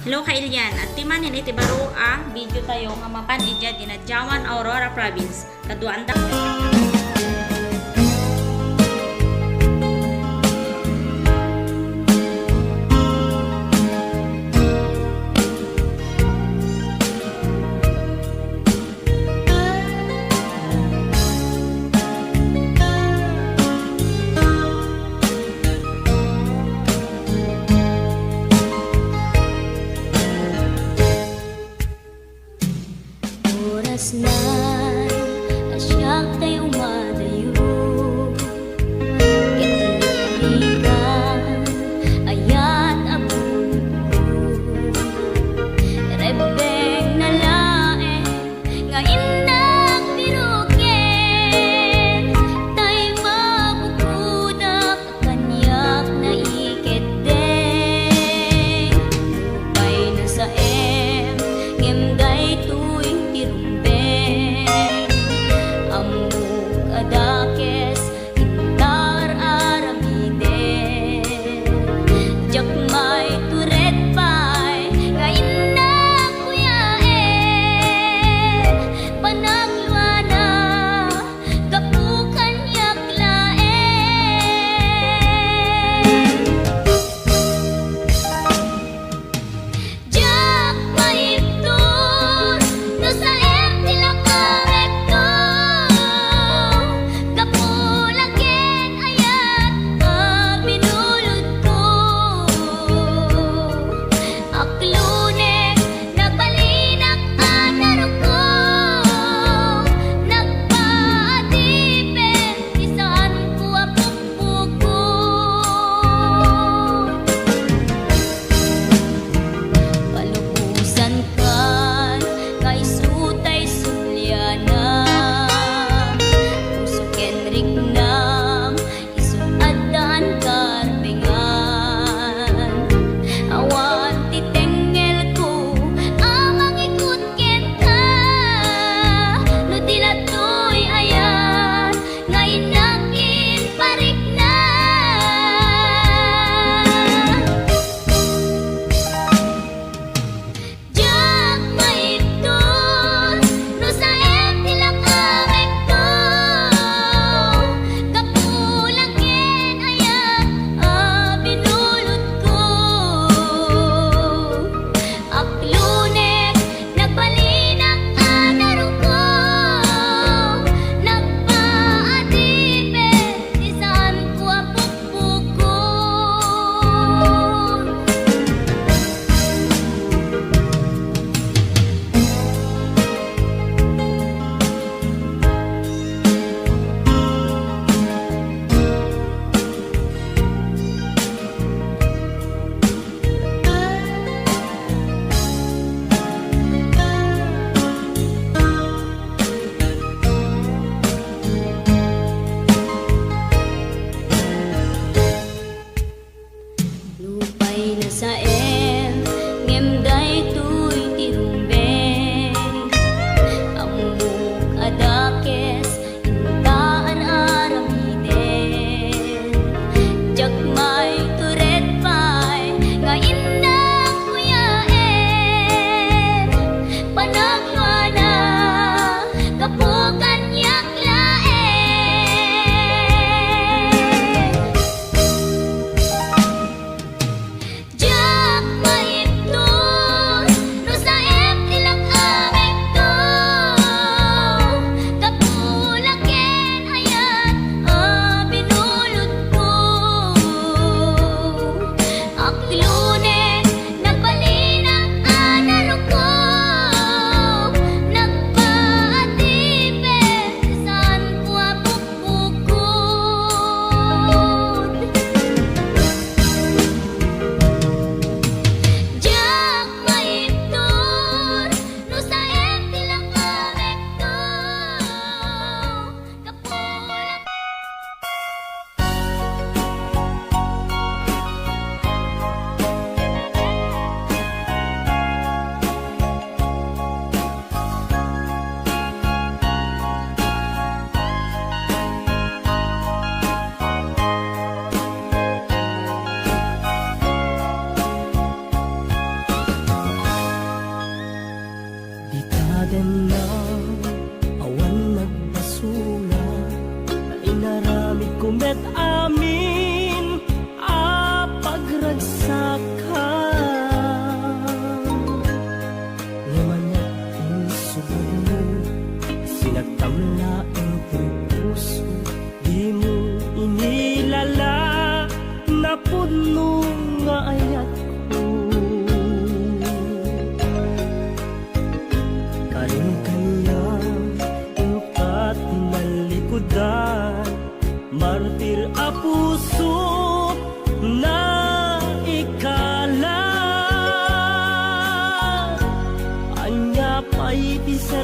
Hello kailyan, at timanin iti baro video tayo nga mapanidya dinadyawan Aurora Province. Kaduan da. Oras na asyak tayo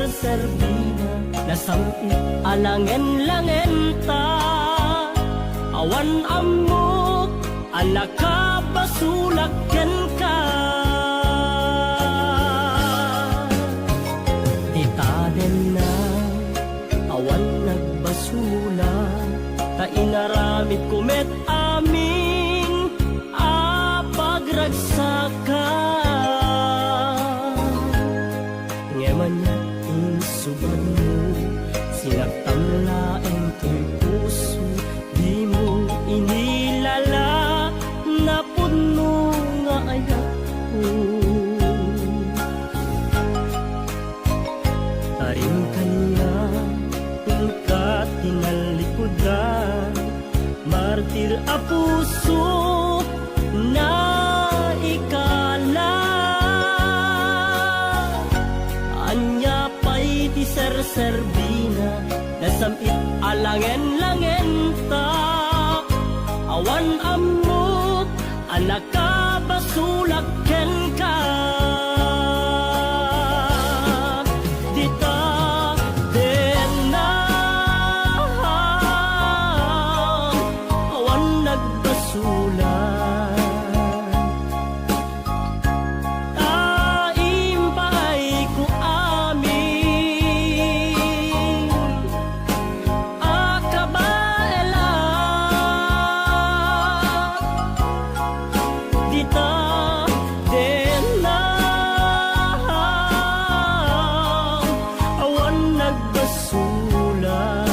serbina nasamit alangen-langen ta awan amok anak ka basulakyan ka titaden na awan nagbasula ta inaramid kumet amin pagragsaka ngeman niya insubad mo sinagtamlaeng to'y puso di mo inilala na puno nga ayak ko tarin kanya tingkat tinalikudan martir a puso na ikala anya pa'y ti serserbina nasamit alangen-langen ta awan amok anak ka basulakyan ka dita den na awan nagbasulan taim pa'y ko amin akabaela dita den na awan nagbasulan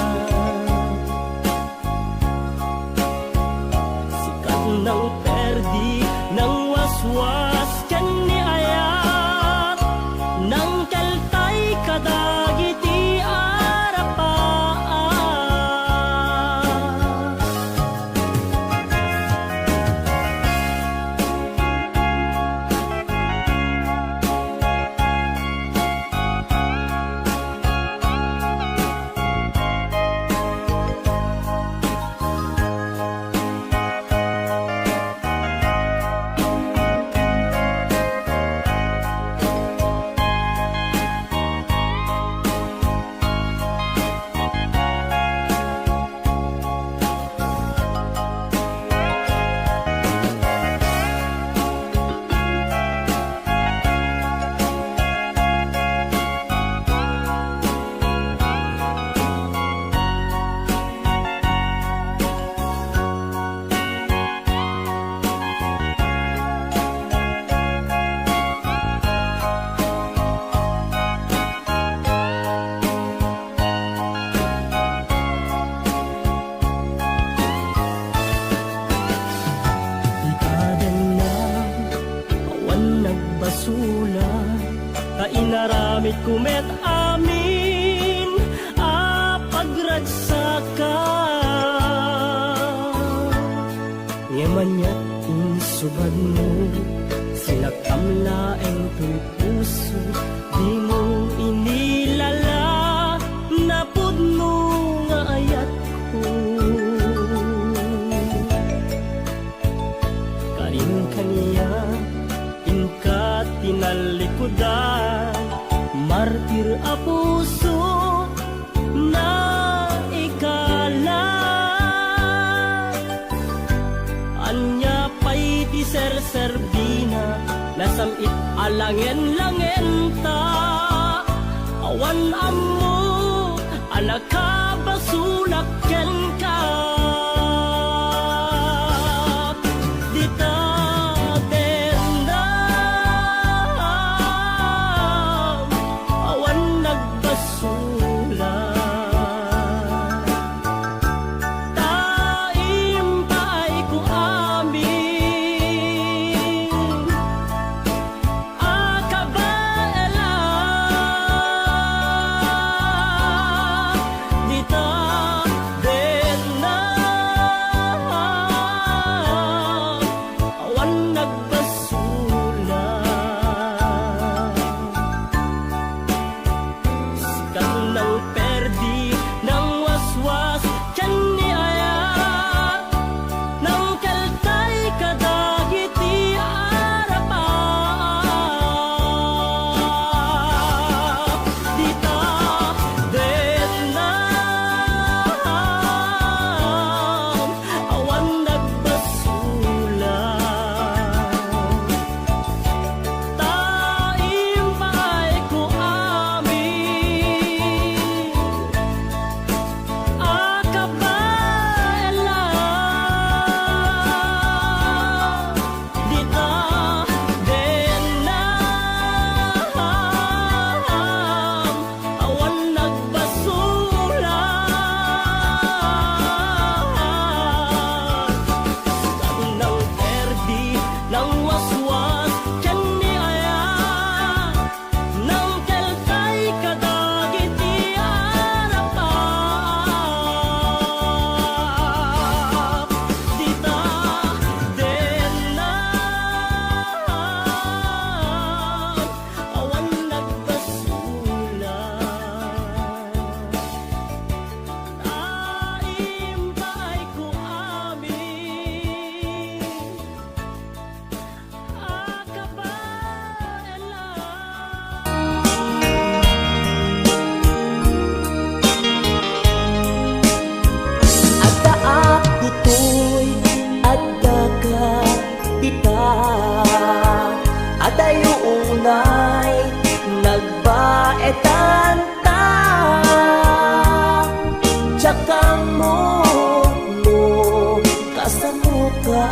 sikat ng perdi ng waswas kan ni ayat ng kaltay kadagiti arapaan ikaden na awan nagbasula ta inaramid kumet amin pagragsaka ngeman niya insubad mo sinagtamlaeng to'y puso di mo inilala na pudno nga ayat ko karin kaniya inkat tinalikudan martir a puso na ikala anya pa'y ti serserbina nasamit alangen-langen ta awan ammo anak ka basulakyan ka dita den na awan nagbasulan taim pa'y ko amin akabaela dita den adayo unay nagbaetan ta, tsaka mo kasano ka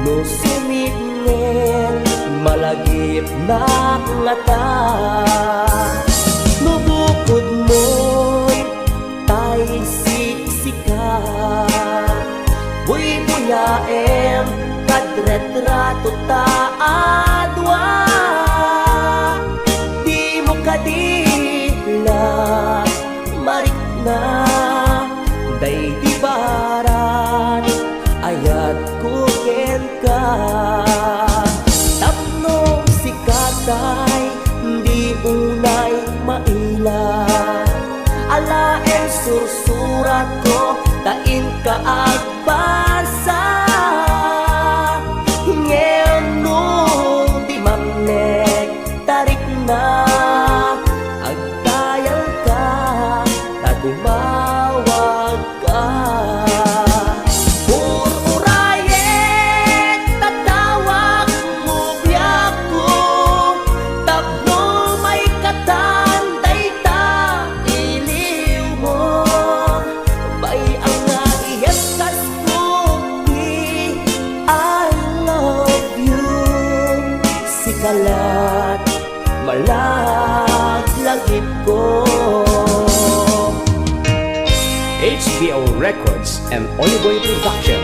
no sumipngen malagip na ngata. Mubukod mo'y tay siksika, buy-buyaem kadretrato ta adwa. Di mo kadila marik na day di baran ayat kuken ka. Tapno sikatay di unay maila, alaen sursurat ko tain ka agbasa. Ngayon nung di mamnek tarik na agtayal ka, tadumawag ka. Ururayet tatawag mo biyak ko, tapno may katanday ta iliw mo. Bay ang naiyas kas puti, I love you. Sikalat malaglagip ko. HBO Records and Oliboy Production.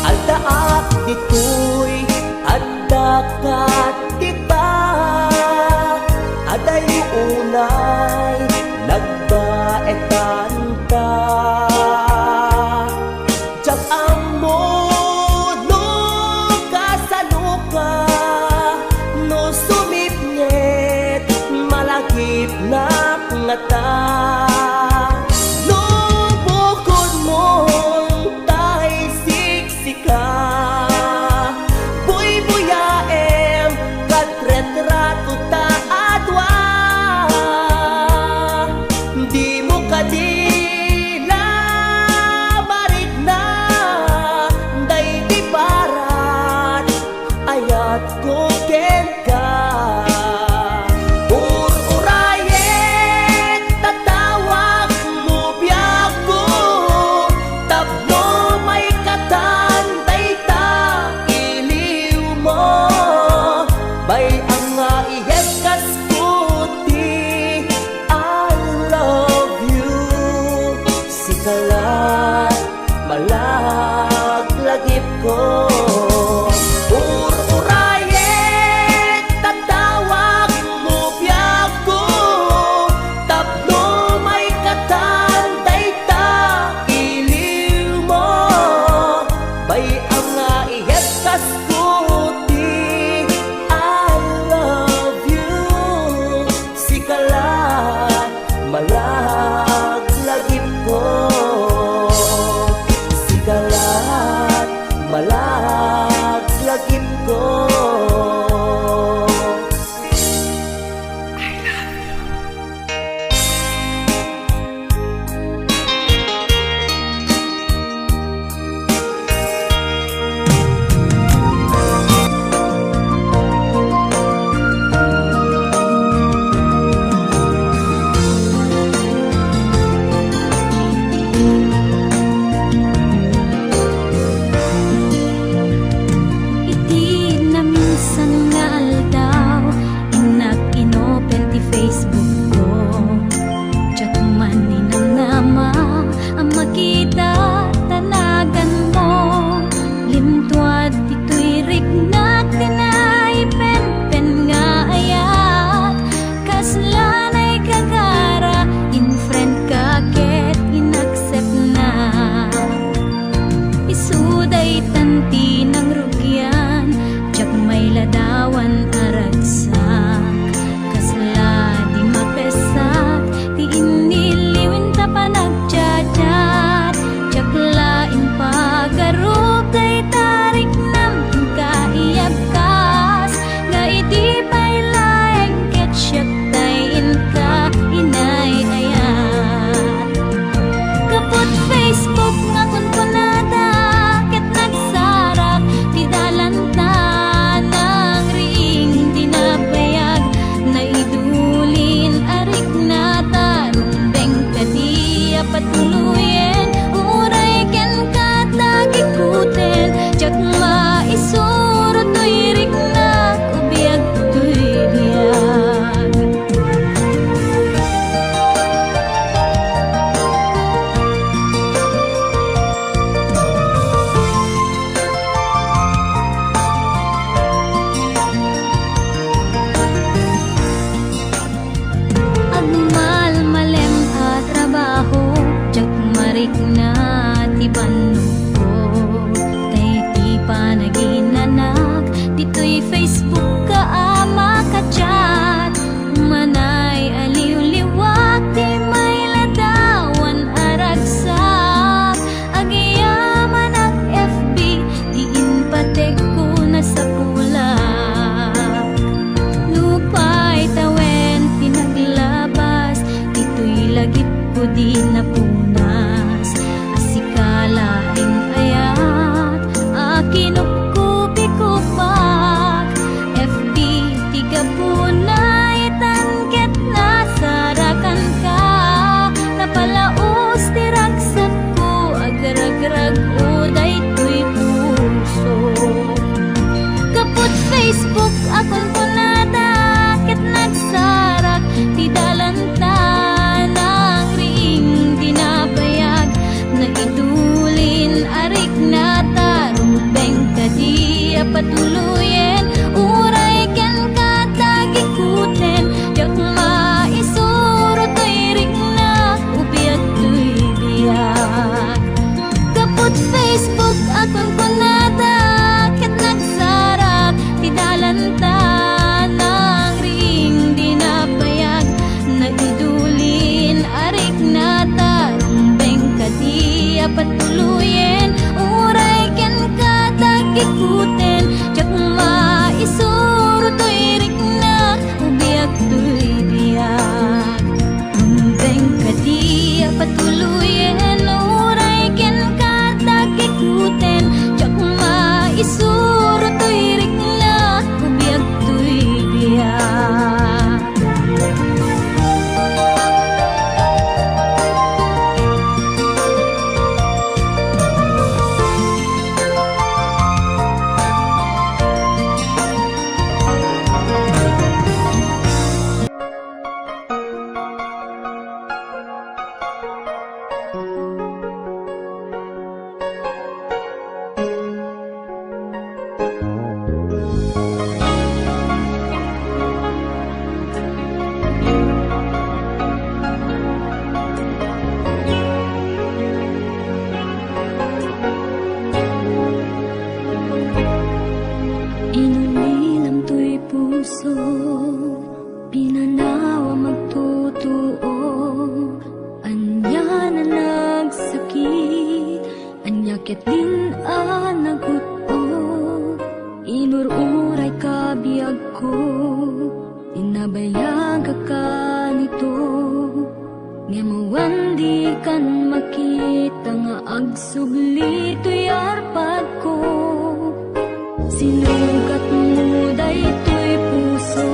Aldaak ditoy addakat kita, aday unay nagbaetan ta. Diyak amo no kasano ka no sumipnyet malagip na ngata. No bukod mo tay siksika, buy-buyaem kadretrato ta adwa. Di mo kadila marik na day di barat ayat kuken ka. Ururayet tatawag mo biyak ko, tapno may katanday ta iliw mo. Bay ang nga iyeskas puti, I love you. Sikalat malaglagip ko. Ururayet tatawag mo biyak ko, tapno may katanday ta iliw mo. Bay ang nga iyeskas puti, I love you. Sikalat malaglagip ko. Sikalat malaglagip ko. In kung kunada ket nagsarap ti dalanta nang ring di napayag nagidulin arik na tarumbeng kadi patuluyen uray ken kadagikuten jak maisuro toy rik na ubiak toy biyak rumbeng kadi patuluyen uray ken kadagikuten jak maisuro toy rik na ubiak toy biyak. Inulilam to'y puso, pinanawa magtutuo. Anya na nagsakit, anya ket din naguto. Inururay kabiyag ko, inabayag ka nito. Ngemawan di kan makita nga agsubli to'y arpad ko. Sinugat mo daytoy puso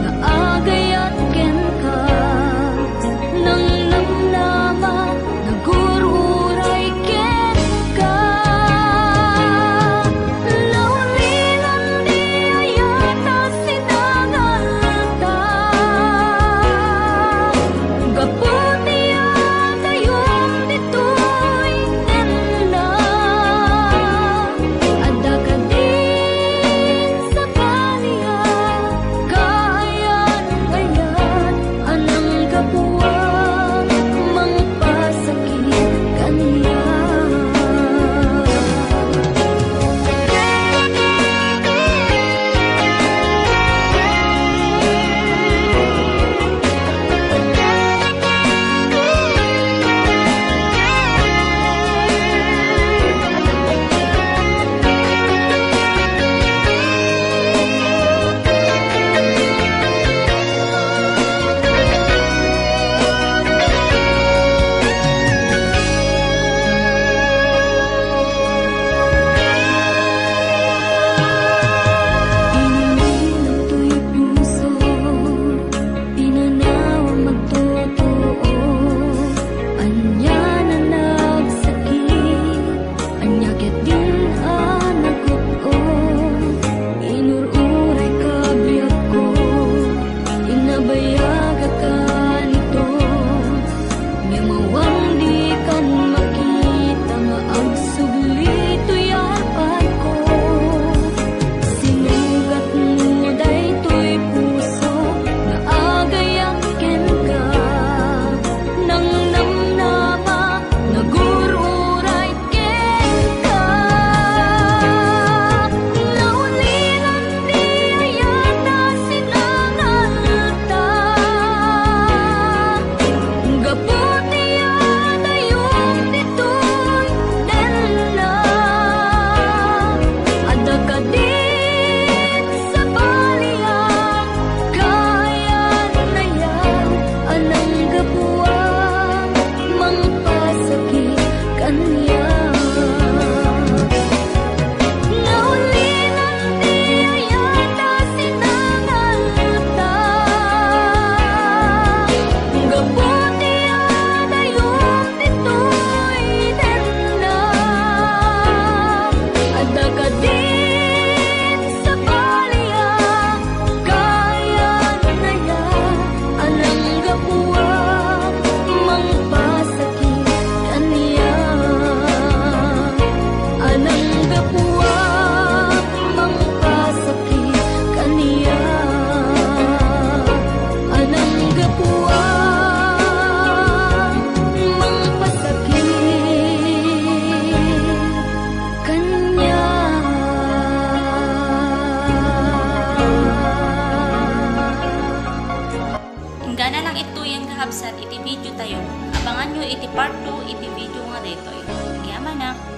nga agayat ken ka nang namnama nagururay ken ka naulilan di ayata sinangalta gaputi atayong ditoy tenla adda ka din sa kaniya kayan ngayon anang kapuwang mangpasakit kaniya. Inulilan to'y puso, pinanawa magtutuo. Anya na nagsakit, anya ket din naguto. Inururay kabiyag ko, inabayag ka nito. Ngemawan di kan makita nga agsubli to'y arpad ko. Sinugat mo daytoy puso nga agayang ken ka nang namnama nagururay ken ka tayo. Abangan nyo iti part 2 iti video nga dito. Kaya manak.